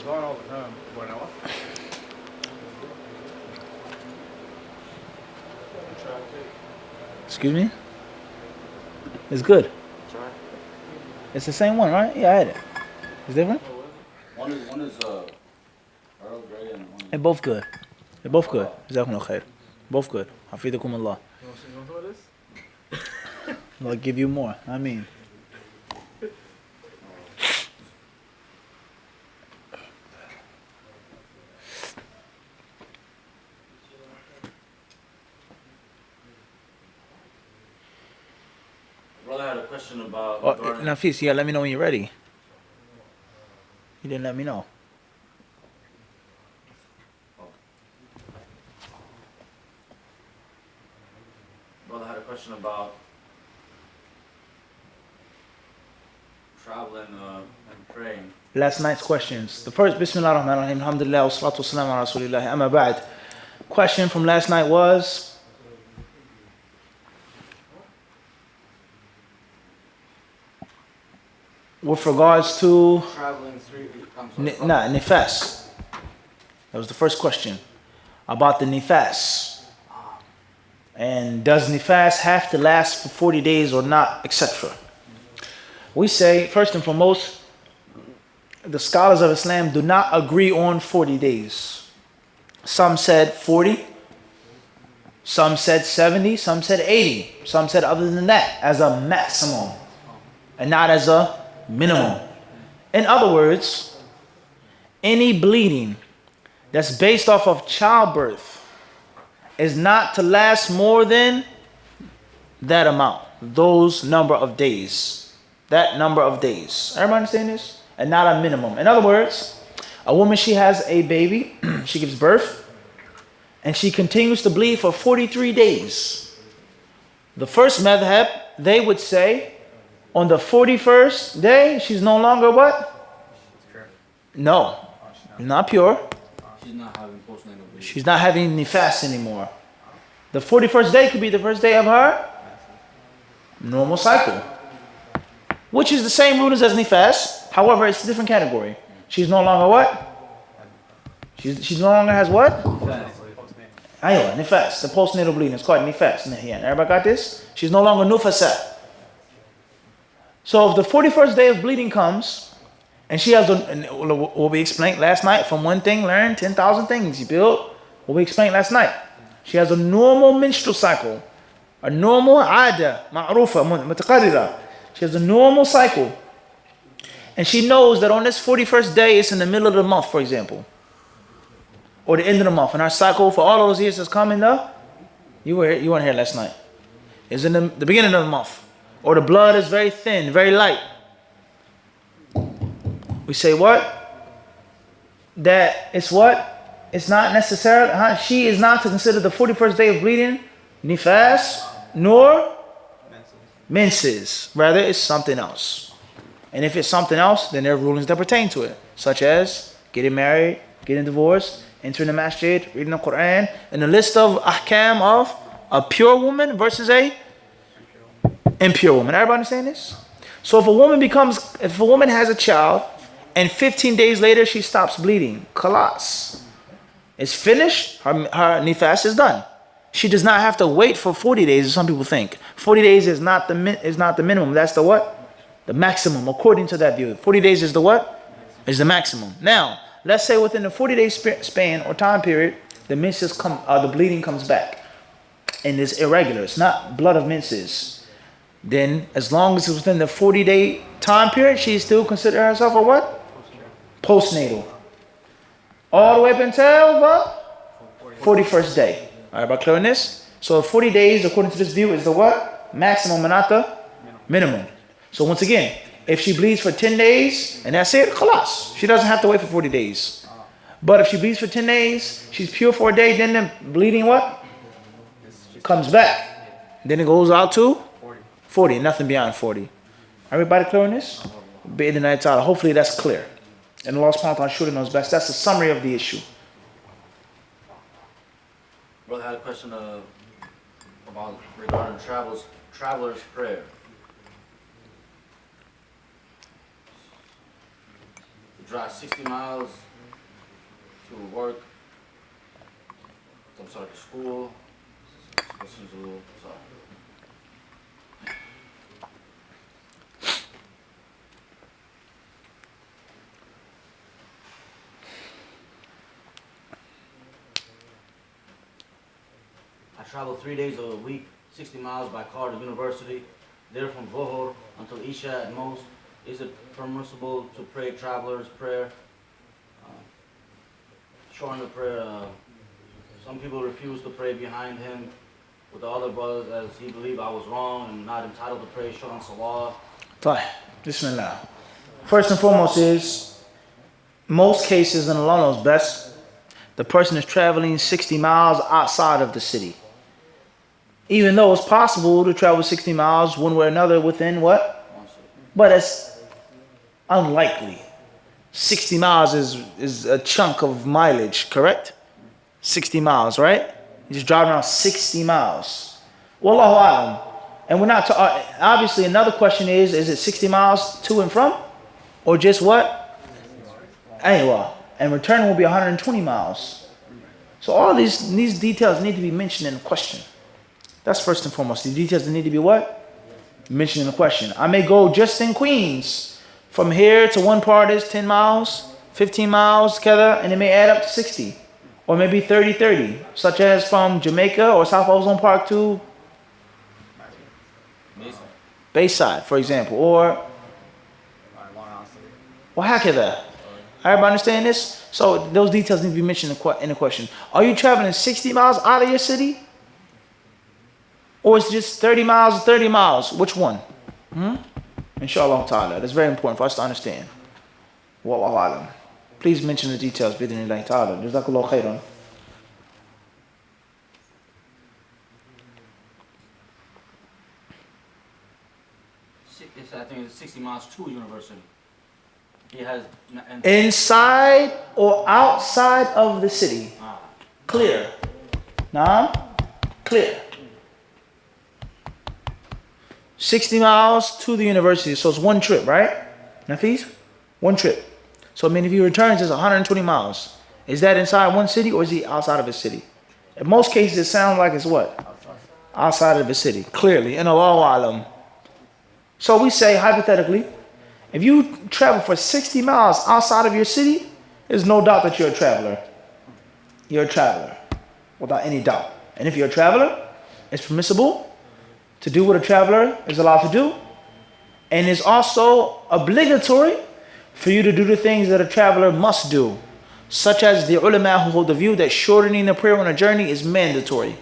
gone all the time. Excuse me? It's good. It's the same one, right? Yeah, I had it. It's different? One is Earl Grey and one is... They're both good. They're both good. Jazakumullah khair. Both good. Hafidakum Allah. You want some of this? I'll give you more. I mean. Brother had a question about... Nafis, you gotta let me know when you're ready. You didn't let me know. Brother had a question about traveling and praying. Last night's questions. The first, Bismillah ar-Rahman ar-Rahim, alhamdulillah, wa salatu wa salam ala rasulillah, amma ba'd. Question from last night was, with regards to Traveling 3 nifas. That was the first question. About the nifas. And does nifas have to last for 40 days or not, etc. We say, first and foremost, the scholars of Islam do not agree on 40 days. Some said 40, some said 70, some said 80, some said other than that, as a maximum, and not as a minimum. In other words, any bleeding that's based off of childbirth is not to last more than that amount, those number of days, that number of days. Everybody understand this? And not a minimum. In other words, a woman, she has a baby, she gives birth, and she continues to bleed for 43 days. The first madhab, they would say, on the 41st day, she's no longer what? No, not pure. She's not having postnatal bleeding. She's not having nifas anymore. The 41st day could be the first day of her normal cycle, which is the same rulings as nifas. However, it's a different category. She's no longer what? She no longer has what? Aywa, nifas. The postnatal bleeding is called nifas. Everybody got this? She's no longer nufasa. So if the 41st day of bleeding comes, and she has what we explained last night, from one thing learn 10,000 things. You build what we explained last night. She has a normal menstrual cycle, a normal ada, ma'rufa, mutaqarrira. She has a normal cycle. And she knows that on this 41st day, it's in the middle of the month, for example, or the end of the month. And our cycle for all those years has come in you weren't here last night. It's in the beginning of the month. Or the blood is very thin, very light. We say what? That it's what? It's not necessarily, she is not to consider the 41st day of bleeding nifas nor menses. Rather, it's something else. And if it's something else, then there are rulings that pertain to it, such as getting married, getting divorced, entering the masjid, reading the Quran, and a list of ahkam of a pure woman versus a impure woman. Everybody understand this? So if a woman has a child, and 15 days later she stops bleeding, khalas, it's finished, her nifas is done. She does not have to wait for 40 days, as some people think. 40 days is not the minimum. That's the what? The maximum, according to that view. 40 days is the what? Is the maximum. Now, let's say within the 40-day span or time period, the menses the bleeding comes back, and it's irregular. It's not blood of menses. Then, as long as it's within the 40-day time period, she still consider herself a what? Postnatal. All the way up until the 41st day. All right, about clear on this? So 40 days, according to this view, is the what? Maximum and not the minimum. So once again, if she bleeds for 10 days and that's it, khalas. She doesn't have to wait for 40 days. But if she bleeds for 10 days, she's pure for a day, then the bleeding what? Comes back. Then it goes out to 40, nothing beyond 40. Everybody clear on this? Hopefully that's clear. And Allah subhanahu wa ta'ala surely knows best. That's the summary of the issue. Brother had a question about regarding traveler's prayer. You drive 60 miles to work, some sort of school, so. I travel 3 days a week, 60 miles by car to university, there from Vohor until Isha at most. Is it permissible to pray traveler's prayer? Shorten the prayer. Some people refuse to pray behind him with the other brothers as he believed I was wrong and not entitled to pray short on Salah. طيب. Bismillah. First and foremost is, most cases, and Allah knows best, the person is traveling 60 miles outside of the city. Even though it's possible to travel 60 miles one way or another within what? But it's unlikely. 60 miles is a chunk of mileage, correct? 60 miles, right? You just drive around 60 miles. Wallahu alam. And we're not, obviously another question is it 60 miles to and from? Or just what? Anyway, and return will be 120 miles. So all these details need to be mentioned in the question. That's first and foremost. The details need to be what? Mentioned in the question. I may go just in Queens. From here to one part is 10 miles, 15 miles together, and it may add up to 60. Or maybe 30, such as from Jamaica or South Ozone Park to Bayside, for example. Or hakada. Everybody understand this? So those details need to be mentioned in the question. Are you traveling 60 miles out of your city? Or it's just 30 miles, 30 miles? Which one? Inshallah ta'ala. That's very important for us to understand. Wallahu alam. Please mention the details. Bidhnillahi ta'ala. Jazakallahu khairan. I think it's 60 miles to university. He has inside or outside of the city? Clear. Nah? Clear. 60 miles to the university. So it's one trip, right? Nafis? One trip. So I mean, if he returns, it's 120 miles. Is that inside one city or is he outside of his city? In most cases, it sounds like it's what? Outside of his city. Clearly. In Allahu alam. So we say, hypothetically, if you travel for 60 miles outside of your city, there's no doubt that you're a traveler. You're a traveler. Without any doubt. And if you're a traveler, it's permissible to do what a traveler is allowed to do. And it's also obligatory for you to do the things that a traveler must do. Such as the ulama who hold the view that shortening the prayer on a journey is mandatory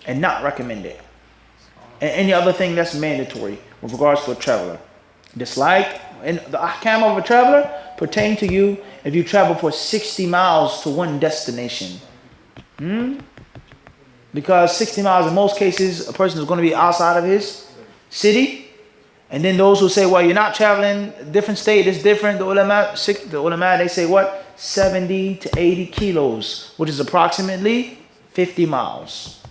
and not recommended. And any other thing that's mandatory with regards to a traveler. Dislike, and the ahkam of a traveler pertain to you if you travel for 60 miles to one destination. Because 60 miles in most cases, a person is going to be outside of his city. And then those who say, well, you're not traveling, different state, it's different. The ulama, they say what? 70 to 80 kilos, which is approximately 50 miles.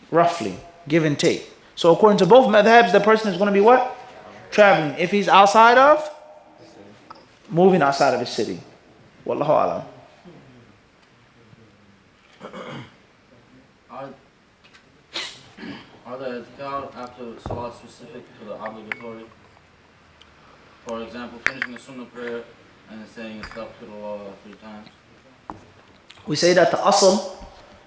Roughly, give and take. So according to both madhabs, the person is going to be what? Traveling. If he's outside of, moving outside of his city. Wallahu alam. Are the adhkar after salah specific to the obligatory? For example, finishing a sunnah prayer and saying astaghfirullah 3 times. We say that the asl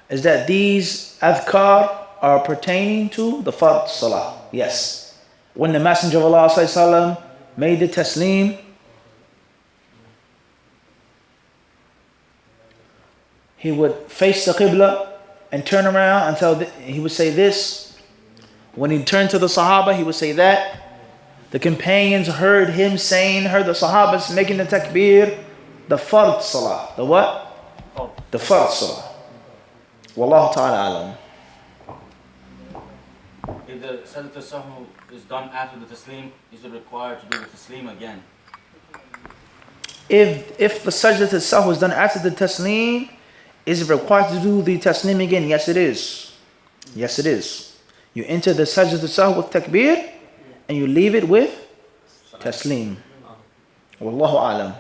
is that these adhkar are pertaining to the fard salah. Yes. When the Messenger of Allah sallallahu made the taslim, he would face the qibla and turn around until he would say this. When he turned to the Sahaba, he would say that. The companions heard the Sahabas making the takbir, the fard salah. The what? The fard salah. Wallahu ta'ala alam. If the sajdat al-sahw is done after the taslim, is it required to do the taslim again? If the sajdat al-sahw is done after the taslim, is it required to do the taslim again? Yes, it is. Yes, it is. You enter the sajdat al-sahw with takbir and you leave it with taslim. Wallahu alam.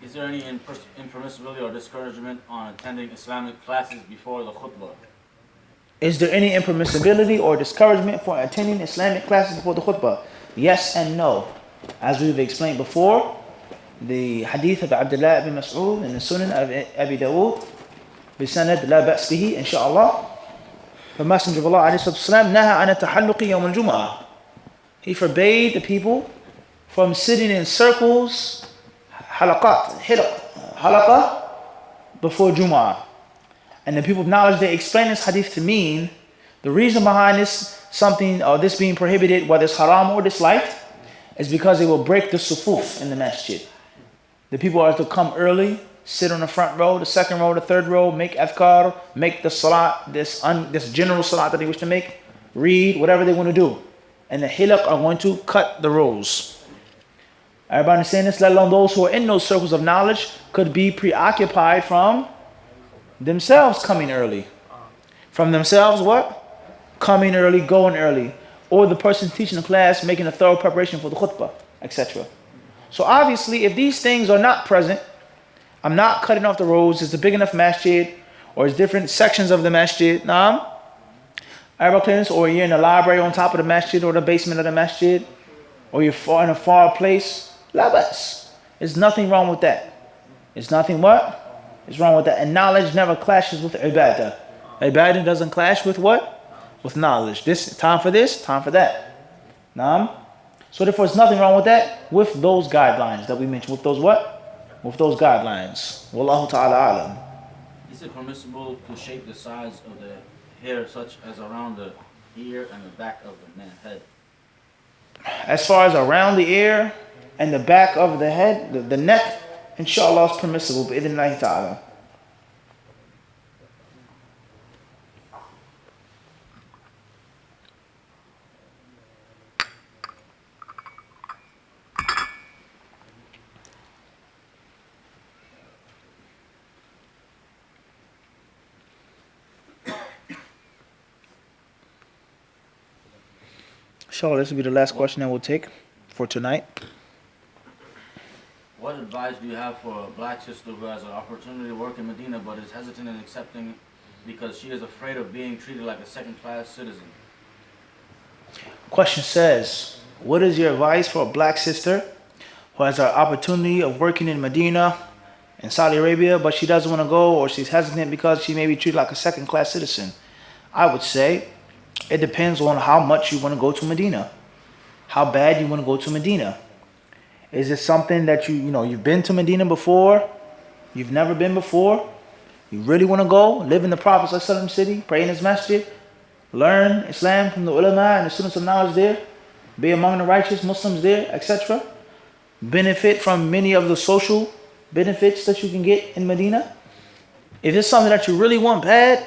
Is there any impermissibility or discouragement on attending Islamic classes before the khutbah? Is there any impermissibility or discouragement for attending Islamic classes before the khutbah? Yes and no. As we've explained before, the hadith of Abdullah ibn Mas'ud and the Sunan of Abi Dawood, بسند لا بأس به إن شاء الله. The Messenger of Allah عليه الصلاة والسلام نهى عن التحلق يوم الجمعة. He forbade the people from sitting in circles, halaqa, before Jum'ah. And the people of knowledge, they explain this hadith to mean the reason behind this something or this being prohibited, whether it's haram or disliked, is because it will break the sufuf in the masjid. The people are to come early, sit on the front row, the second row, the third row, make adhkar, make the salat, this general salat that they wish to make, read, whatever they want to do. And the hilaq are going to cut the rows. Everybody understand this? Let alone those who are in those circles of knowledge could be preoccupied from themselves coming early. From themselves what? Coming early, going early. Or the person teaching the class making a thorough preparation for the khutbah, etc. So obviously, if these things are not present, I'm not cutting off the rows, it's a big enough masjid, or it's different sections of the masjid, or you're in the library on top of the masjid or the basement of the masjid, or you're in a far place, la bas. There's nothing wrong with that. It's nothing what? It's wrong with that. And knowledge never clashes with ibadah. Ibadah doesn't clash with what? With knowledge. This time for this, time for that. So therefore, there's nothing wrong with that, with those guidelines that we mentioned. With those what? With those guidelines. Wallahu ta'ala alam. Is it permissible to shape the size of the hair such as around the ear and the back of the man's head? As far as around the ear and the back of the head, the neck, inshallah is permissible. Bi'idhnillahi ta'ala. Inshallah, this will be the last question that we'll take for tonight. What advice do you have for a black sister who has an opportunity to work in Medina but is hesitant in accepting it because she is afraid of being treated like a second-class citizen? Question says, what is your advice for a black sister who has an opportunity of working in Medina in Saudi Arabia, but she doesn't want to go, or she's hesitant because she may be treated like a second-class citizen? I would say it depends on how much you want to go to Medina, how bad you want to go to Medina. Is it something that you've been to Medina before, you've never been before, you really want to go, live in the Prophet's city, pray in his masjid, learn Islam from the ulama and the students of knowledge there, be among the righteous Muslims there, etc. Benefit from many of the social benefits that you can get in Medina. If it's something that you really want bad,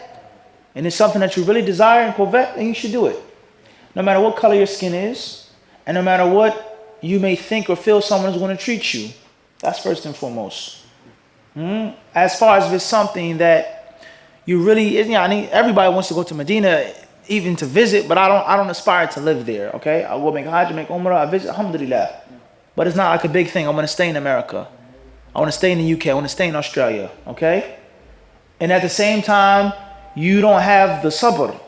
and it's something that you really desire and covet, then you should do it. No matter what color your skin is, and no matter what you may think or feel someone is going to treat you. That's first and foremost. As far as if it's something that you really, everybody wants to go to Medina, even to visit, but I don't aspire to live there, okay? I will make hajj, make umrah, I visit, alhamdulillah. But it's not like a big thing. I want to stay in America. I want to stay in the UK. I want to stay in Australia, okay? And at the same time, you don't have the sabr.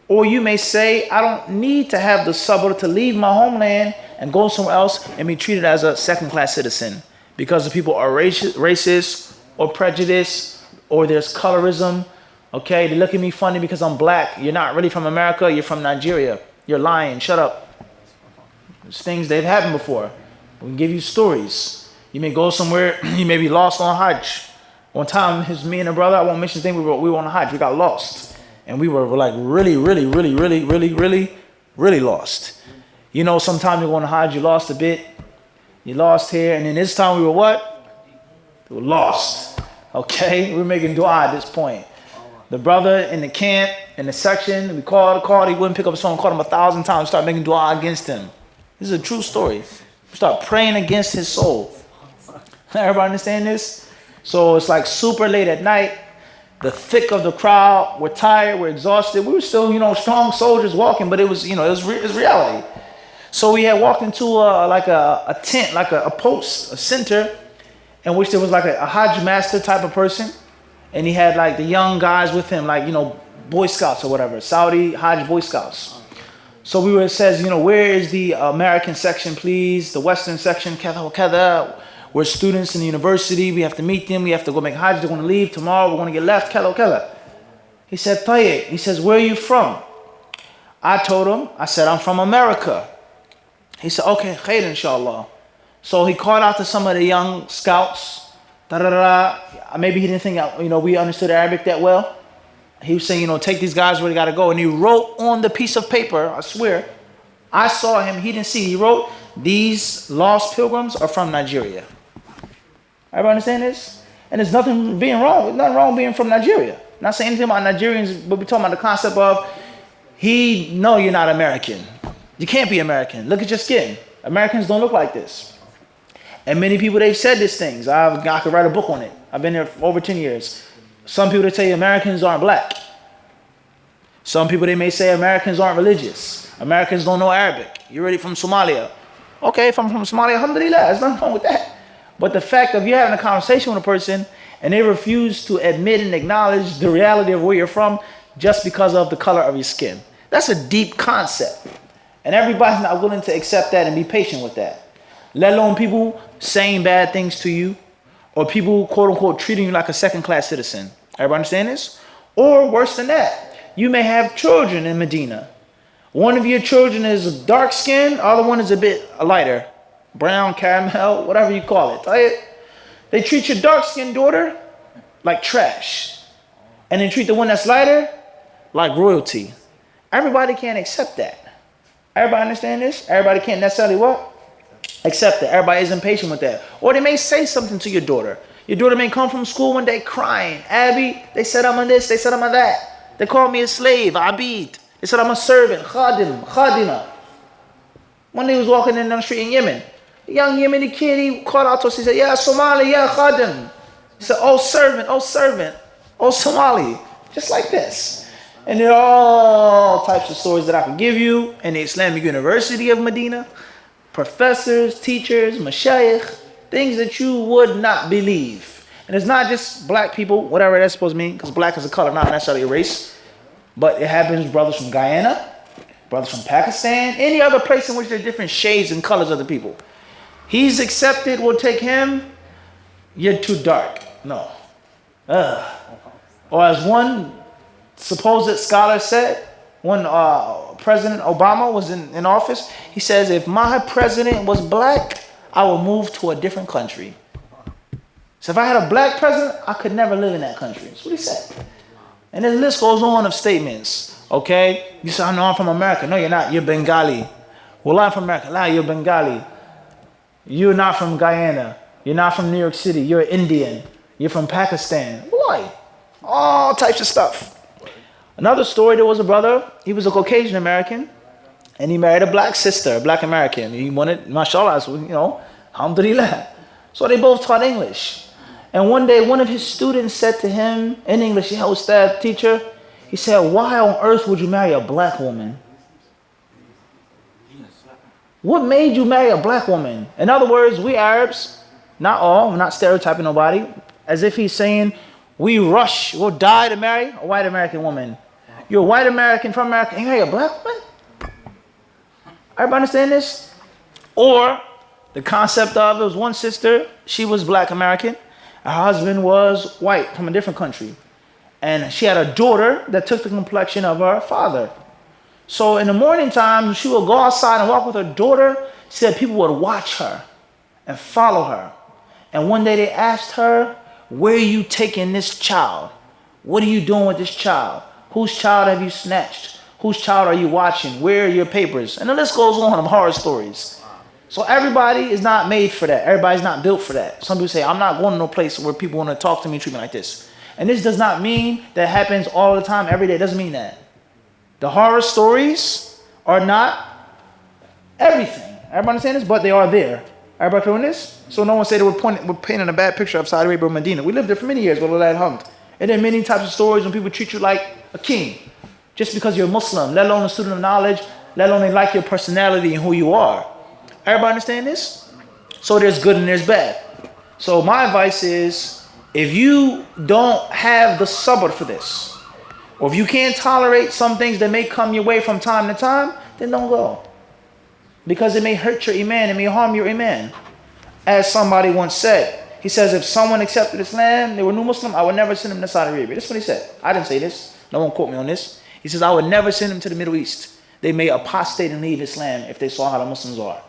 Or you may say, I don't need to have the sabr to leave my homeland and go somewhere else and be treated as a second-class citizen because the people are racist or prejudiced, or there's colorism. Okay, they look at me funny because I'm black. You're not really from America. You're from Nigeria. You're lying. Shut up. There's things that have happened before. We can give you stories. You may go somewhere. You may be lost on Hajj. One time, me and a brother, I won't mention his name, we were on a Hajj. We got lost. And we were like really lost. You know, sometimes you go on a Hajj, you lost a bit. You lost here. And then this time we were what? We were lost. Okay? We were making dua at this point. The brother in the camp, in the section, we called, he wouldn't pick up his phone, called him 1,000 times, started making dua against him. This is a true story. We start praying against his soul. Everybody understand this? So it's like super late at night, the thick of the crowd, we're tired, we're exhausted. We were still, strong soldiers walking, but it was reality. So we had walked into a tent, like a post, a center, in which there was like a Hajj master type of person, and he had like the young guys with him, like, you know, Boy Scouts or whatever, Saudi Hajj Boy Scouts. So it says, you know, where is the American section, please? The Western section, kada wa kada. We're students in the university. We have to meet them. We have to go make Hajj. They're going to leave tomorrow. We're going to get left, kada wa kada. He said, Tayyib. He says, where are you from? I told him, I said, I'm from America. He said, okay, khair inshallah. So he called out to some of the young scouts. Maybe he didn't think, you know, we understood Arabic that well. He was saying, you know, take these guys where they got to go. And he wrote on the piece of paper, I swear, I saw him, he didn't see, he wrote, these lost pilgrims are from Nigeria. Everybody understand this? And there's nothing being wrong. There's nothing wrong being from Nigeria. Not saying anything about Nigerians, but we're talking about the concept of, no, you're not American. You can't be American. Look at your skin. Americans don't look like this. And many people, they've said these things. I could write a book on it. I've been here for over 10 years. Some people, they tell you Americans aren't black. Some people, they may say Americans aren't religious. Americans don't know Arabic. You're really from Somalia. Okay, if I'm from Somalia, alhamdulillah, there's nothing wrong with that. But the fact of you having a conversation with a person and they refuse to admit and acknowledge the reality of where you're from just because of the color of your skin. That's a deep concept. And everybody's not willing to accept that and be patient with that. Let alone people saying bad things to you, or people, quote unquote, treating you like a second-class citizen. Everybody understand this? Or worse than that, you may have children in Medina. One of your children is dark skinned, the other one is a bit lighter. Brown, caramel, whatever you call it. They treat your dark skinned daughter like trash. And they treat the one that's lighter like royalty. Everybody can't accept that. Everybody understand this? Everybody can't necessarily what? Accept it. Everybody isn't patient with that. Or they may say something to your daughter. Your daughter may come from school one day crying. Abby, they said I'm on this, they said I'm on that. They called me a slave, abid. They said I'm a servant, khadim, khadima. One day he was walking in the street in Yemen. A young Yemeni kid, he called out to us, he said, yeah, Somali, yeah, khadim. He said, oh servant, oh Somali. Just like this. And there are all types of stories that I can give you in the Islamic University of Medina. Professors, teachers, mashayikh, things that you would not believe. And it's not just black people, whatever that's supposed to mean, because black is a color, not necessarily a race. But it happens with brothers from Guyana, brothers from Pakistan, any other place in which there are different shades and colors of the people. He's accepted, we'll take him, you're too dark. No. Or as one supposed scholar said, when President Obama was in office, he says, if my president was black, I would move to a different country. So if I had a black president, I could never live in that country. That's what he said. And the list goes on of statements. Okay? You say, no, I'm from America. No, you're not. You're Bengali. Well, I'm from America. No, you're Bengali. You're not from Guyana. You're not from New York City. You're Indian. You're from Pakistan. Why? All types of stuff. Another story, there was a brother, he was a Caucasian American, and he married a black sister, a black American. He wanted, mashallah, you know, alhamdulillah. So they both taught English. And one day, one of his students said to him in English, yeah, Ustad, teacher, he said, why on earth would you marry a black woman? What made you marry a black woman? In other words, we Arabs, not all, I'm not stereotyping nobody, as if he's saying, we rush, we'll die to marry a white American woman. You're a white American from America, and you marry a black woman? Everybody understand this? Or the concept of, it was one sister, she was black American, her husband was white from a different country. And she had a daughter that took the complexion of her father. So in the morning time, she would go outside and walk with her daughter. She said people would watch her and follow her. And one day they asked her, where are you taking this child? What are you doing with this child? Whose child have you snatched? Whose child are you watching? Where are your papers? And the list goes on of horror stories. So everybody is not made for that. Everybody's not built for that. Some people say, I'm not going to no place where people want to talk to me and treat me like this. And this does not mean that happens all the time, every day. It doesn't mean that. The horror stories are not everything. Everybody understand this? But they are there. Everybody doing this? So no one say that we're painting a bad picture of Saudi Arabia or Medina. We lived there for many years, and there are many types of stories when people treat you like a king just because you're a Muslim, let alone a student of knowledge, let alone they like your personality and who you are. Everybody understand this? So there's good and there's bad. So my advice is, if you don't have the sabr for this, or if you can't tolerate some things that may come your way from time to time, then don't go. Because it may hurt your iman, it may harm your iman. As somebody once said, he says, if someone accepted Islam, they were new Muslim, I would never send them to Saudi Arabia. That's what he said. I didn't say this. No one quote me on this. He says, I would never send them to the Middle East. They may apostate and leave Islam if they saw how the Muslims are.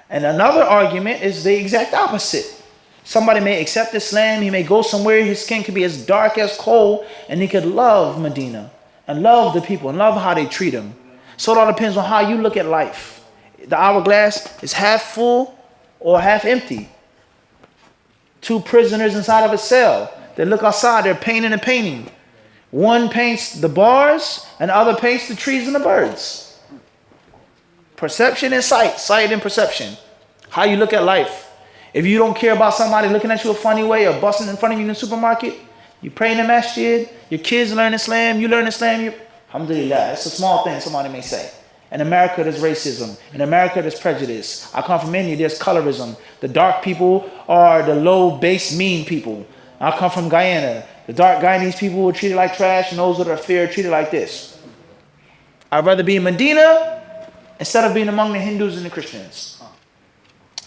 And another argument is the exact opposite. Somebody may accept Islam, he may go somewhere, his skin could be as dark as coal, and he could love Medina, and love the people, and love how they treat him. So it all depends on how you look at life. The hourglass is half full or half empty. Two prisoners inside of a cell. They look outside, they're painting and painting. One paints the bars, and the other paints the trees and the birds. Perception and sight, sight and perception. How you look at life. If you don't care about somebody looking at you a funny way or busting in front of you in the supermarket, you pray in the masjid, your kids learn Islam, you learn Islam, alhamdulillah. It's a small thing somebody may say. In America, there's racism. In America, there's prejudice. I come from India, there's colorism. The dark people are the low, base, mean people. I come from Guyana. The dark Guyanese people are treated like trash, and those that are fair are treated like this. I'd rather be in Medina instead of being among the Hindus and the Christians.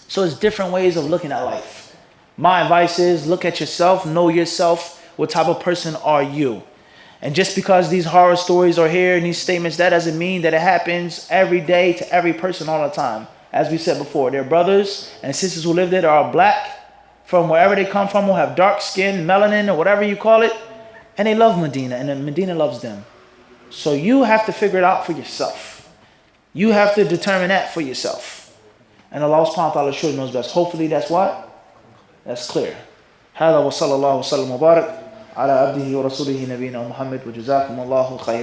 So it's different ways of looking at life. My advice is, look at yourself, know yourself. What type of person are you? And just because these horror stories are here and these statements, that doesn't mean that it happens every day to every person all the time. As we said before, there are brothers and sisters who live there that are black from wherever they come from, who have dark skin, melanin, or whatever you call it, and they love Medina, and then Medina loves them. So you have to figure it out for yourself. You have to determine that for yourself. And Allah subhanahu wa ta'ala surely knows best. Hopefully that's what? That's clear. هذا وصلى الله وسلم وبارك على عبده ورسوله نبينا محمد وجزاكم الله خيرا.